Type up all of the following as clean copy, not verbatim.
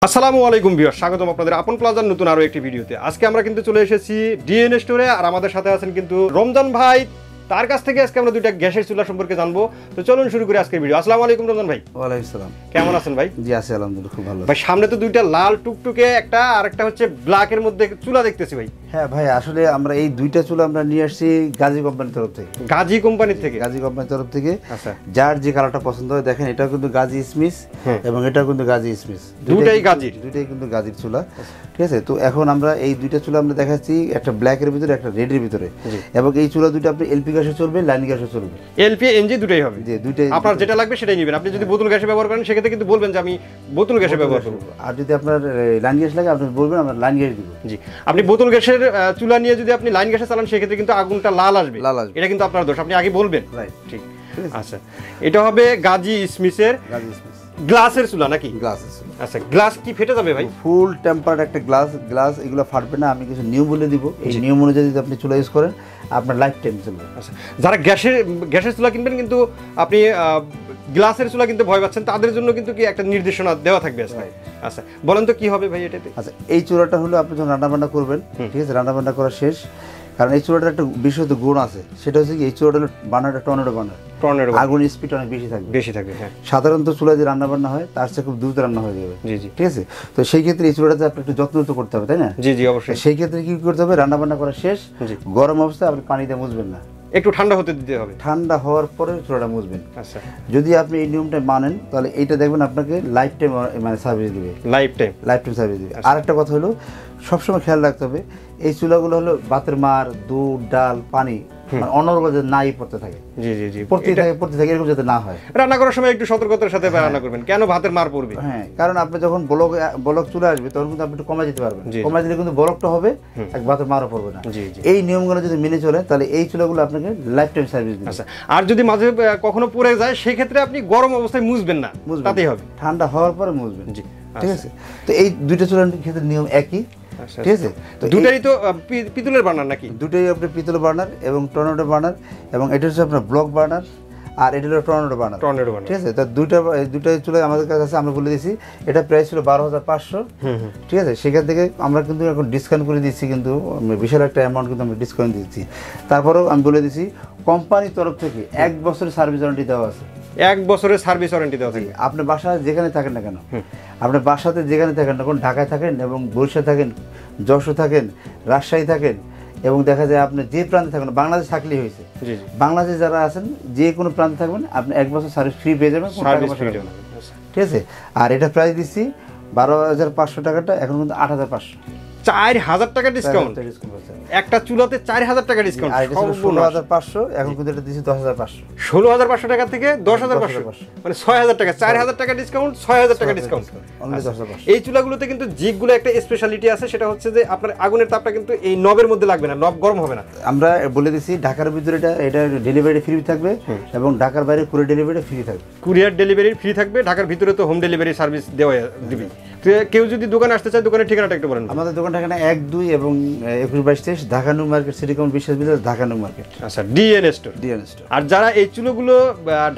আসসালামু আলাইকুম ভিউয়ার্স, স্বাগতম আপনাদের আপন প্লাজার নতুন আরো একটি ভিডিওতে। আজকে আমরা কিন্তু চলে এসেছি ডিএন স্টোরে, আর আমাদের সাথে আছেন কিন্তু রমজান ভাই। তার কাছ থেকে আজকে আমরা দুইটা গ্যাসের চুলা সম্পর্কে জানবো। তো চলুন শুরু করি আজকের ভিডিও। আসসালামু আলাইকুম রমজান ভাই। ওয়ালাইকুম আসসালাম। কেমন আছেন ভাই? জি আছি আলহামদুলিল্লাহ, খুব ভালো। ভাই সামনে তো দুইটা লাল টুকটুকে একটা আর একটা হচ্ছে ব্ল্যাকের মধ্যে চুলা দেখতেছি ভাই। হ্যাঁ ভাই, আসলে আমরা এই দুইটা চুলা আমরা নিয়ে আসছি গাজী কোম্পানির তরফ থেকে। গাজী কোম্পানির থেকে? গাজী কোম্পানির তরফ থেকে। আচ্ছা, যার যে কালারটা পছন্দ হয়, দেখেন এটা কিন্তু গাজী স্মিথ এবং এটা কিন্তু গাজী স্মিথ, দুটাই গাজীর, দুটাই কিন্তু গাজীর চুলা। ঠিক আছে, তো এখন আমরা এই দুইটা চুলা আমরা দেখাচ্ছি, একটা ব্ল্যাকের ভিতরে একটা রেডের ভিতরে। এবং এই চুলা দুটো আপনি এলপি গ্যাসে চলবে, লাইন গ্যাসে চলবে, এলপি এনজি দুটাই হবে। জি, দুটাই আপনার যেটা লাগবে সেটাই নেবেন। আপনি যদি বোতল গ্যাসে ব্যবহার করেন সেক্ষেত্রে কিন্তু বলবেন যে আমি বোতল গ্যাসে ব্যবহার করব, আর যদি আপনার লাইন গ্যাস লাগে আপনি বলবেন আমরা লাইন গ্যাস দিব। জি, আপনি বোতল গ্যাসের চুলা নিয়ে যদি আপনি লাইন গ্যাসে চালান সেক্ষেত্রে কিন্তু আগুনটা লাল আসবে, এটা কিন্তু আপনার দোষ, আপনি আগে বলবেন। রাইট, ঠিক। আচ্ছা, এটা হবে গাজী স্মিথের গ্লাসের চুলা নাকি? গ্লাসের চুলা। আচ্ছা, গ্লাস কি ফেটে যাবে ভাই? ফুল টেম্পার্ড একটা গ্লাস এগুলো ফাটবে না। আমি কিছু নিয়ম বলে দিব, এই নিয়ম অনুযায়ী যদি আপনি চুলা ইউজ করেন আপনার লাইফ টাইম চলবে। আচ্ছা, যারা গ্যাসের চুলা কিনবেন কিন্তু আপনি গ্লাসের চুলা কিনতে ভয় পাচ্ছেন, তাদের জন্য কিন্তু কি একটা নির্দেশনা দেওয়া থাকবে আজকে। আচ্ছা, বলেন তো কি হবে ভাই এটাতে? আচ্ছা, এই চুলাটা হলো আপনি যখন রান্নাবান্না করবেন, ঠিক আছে, রান্নাবান্না করা শেষ, কারণ এই চুলাটার একটা বিশেষ গুণ আছে, সেটা হচ্ছে কি এই চুলাটা হলো বার্নারটা টর্নেডো বার্নার। আগুন স্পিড অনেক বেশি থাকবে। হ্যাঁ, সাধারণত চুলায় যে রান্না বান্না হয় তার চেয়ে খুব দ্রুত রান্না হয়ে যাবে। জি জি, ঠিক আছে। তো সেই ক্ষেত্রে এই চুলাটাতে আপনি একটু যত্ন তো করতে হবে, তাই না? জি জি, অবশ্যই। সেই ক্ষেত্রে কি করতে হবে, রান্না বান্না করা শেষ, গরম অবস্থায় আপনি পানি দিয়ে মুছবেন না, একটু ঠান্ডা হতে দিতে হবে। ঠান্ডা হওয়ার পরে চুলাটা মুছবেন। আচ্ছা, যদি আপনি এই নিয়মটা মানেন তাহলে এইটা দেখবেন আপনাকে লাইফ টাইম মানে সার্ভিস দিবে, লাইফ টাইম সার্ভিস দিবে। আর একটা কথা হলো, সবসময় খেয়াল রাখতে হবে এই চুলাগুলো হলো ভাতের মার, দুধ, ডাল, পানি অনর্গল যাতে নাই পড়তে থাকে। জি জি জি, পড়তে থাকে এরকম যাতে না হয়। রান্না করার সময় একটু সতর্কতার সাথে রান্না করবেন। কেন ভাতের মার পড়বে? হ্যাঁ, কারণ আপনি যখন বলক চলে আসবে তখন কিন্তু আপনি একটু কমাই দিতে পারবেন। কমাই দিলে কিন্তু বলকটা হবে, এক ভাতের মারও পড়বে না। এই নিয়মগুলো যদি মেনে চলেন তাহলে এই চুলাগুলো আপনাকে লাইফ টাইম সার্ভিস দিবে। আচ্ছা, আর যদি মাঝে কখনো পড়ে যায় সেক্ষেত্রে আপনি গরম অবস্থায় মুছবেন না, তাতেই হবে। ঠান্ডা হওয়ার পরে মুছবেন। জি, ঠিক আছে। তো এই দুইটা চুলার ক্ষেত্রে নিয়ম একই। ঠিক আছে, তো দুটাই তো পিতলের বার্নার নাকি? দুটাই আপনার পিতলের বার্নার এবং টর্নেডো বার্নার, এবং এটা হচ্ছে আপনার ব্লক বার্নার, আর এটা হলো টর্নেডো বার্নার। ঠিক আছে, তো দুটাই চুলা আমাদের কাছে আছে, আমরা বলে দিয়েছি। এটা প্রাইস ছিল 12,500। ঠিক আছে, সেখান থেকে আমরা কিন্তু এখন ডিসকাউন্ট করে দিচ্ছি, কিন্তু বিশাল একটা অ্যামাউন্ট কিন্তু আমরা ডিসকাউন্ট দিচ্ছি। তারপরেও আমি বলে দিচ্ছি কোম্পানির তরফ থেকে 1 বছরের সার্ভিস ওয়ারেন্টি দেওয়া আছে। 1 বছরের সার্ভিস ওয়ারেন্টি দেওয়া থাকে। আপনি বাসায় যেখানে থাকেন না কেন, আপনি বাসাতে যেখানে থাকেন না, কোন ঢাকায় থাকেন এবং বরিশাল থাকেন, যশোর থাকেন, রাজশাহী থাকেন, এবং দেখা যায় আপনি যে প্রান্তে থাকেন, বাংলাদেশ থাকলেই হয়েছে, বাংলাদেশে যারা আছেন যে কোনো প্রান্তে থাকবেন আপনি 1 বছর সার্ভিস ফ্রি পেয়ে যাবেন। ঠিক আছে, আর এটা প্রাইস দিচ্ছি 12,500 টাকাটা এখন কিন্তু 8,500। 4,000 টাকা ডিসকাউন্ট। একটা চুলাতে 4,000 টাকা ডিসকাউন্ট। 16,500, এখন কিন্তু এটা দিচ্ছি 10,500। 16,500 টাকা থেকে 10,500, মানে 6,000 টাকা। 4,000 টাকা ডিসকাউন্ট, 6,000 টাকা ডিসকাউন্ট। এই চুলাগুলোতে কিন্তু জিগগুলো একটা স্পেশালিটি আছে, সেটা হচ্ছে যে আপনার আগুনের তাপটা কিন্তু এই নবের মধ্যে লাগবে না, নব গরম হবে না। আমরা বলে দিচ্ছি ঢাকার ভিতরে এটা ডেলিভারি ফ্রি থাকবে, এবং ঢাকার বাইরে কুরিয়ার ডেলিভারি ফ্রি থাকবে। কুরিয়ার ডেলিভারি ফ্রি থাকবে, ঢাকার ভিতরে তো হোম ডেলিভারি সার্ভিস দেওয়া দিবি। কেউ যদি দোকানে আসতে চায়, দোকানের ঠিকানাটা একটু বলেন। আমাদের দোকান ঠিকানা 1, 2 এবং 21-22 Dhaka new market, city common বিশ্ববিদ্যালয়, ঢাকা নিউ মার্কেট। আচ্ছা, ডিএন স্টোর। আর যারা এই চুলোগুলো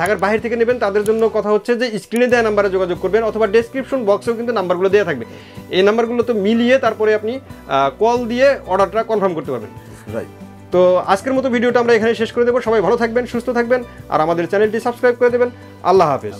ঢাকার বাইরে থেকে নেবেন তাদের জন্য কথা হচ্ছে যে স্ক্রিনে দেওয়া নাম্বারে যোগাযোগ করবেন, অথবা ডেসক্রিপশন বক্সেও কিন্তু নাম্বারগুলো দেওয়া থাকবে। এই নাম্বারগুলো তো মিলিয়ে তারপরে আপনি কল দিয়ে অর্ডারটা কনফার্ম করতে পারবেন। রাইট। তো আজকের মতো ভিডিওটা আমরা এখানে শেষ করে দেবো। সবাই ভালো থাকবেন, সুস্থ থাকবেন, আর আমাদের চ্যানেলটি সাবস্ক্রাইব করে দেবেন। আল্লাহ হাফেজ।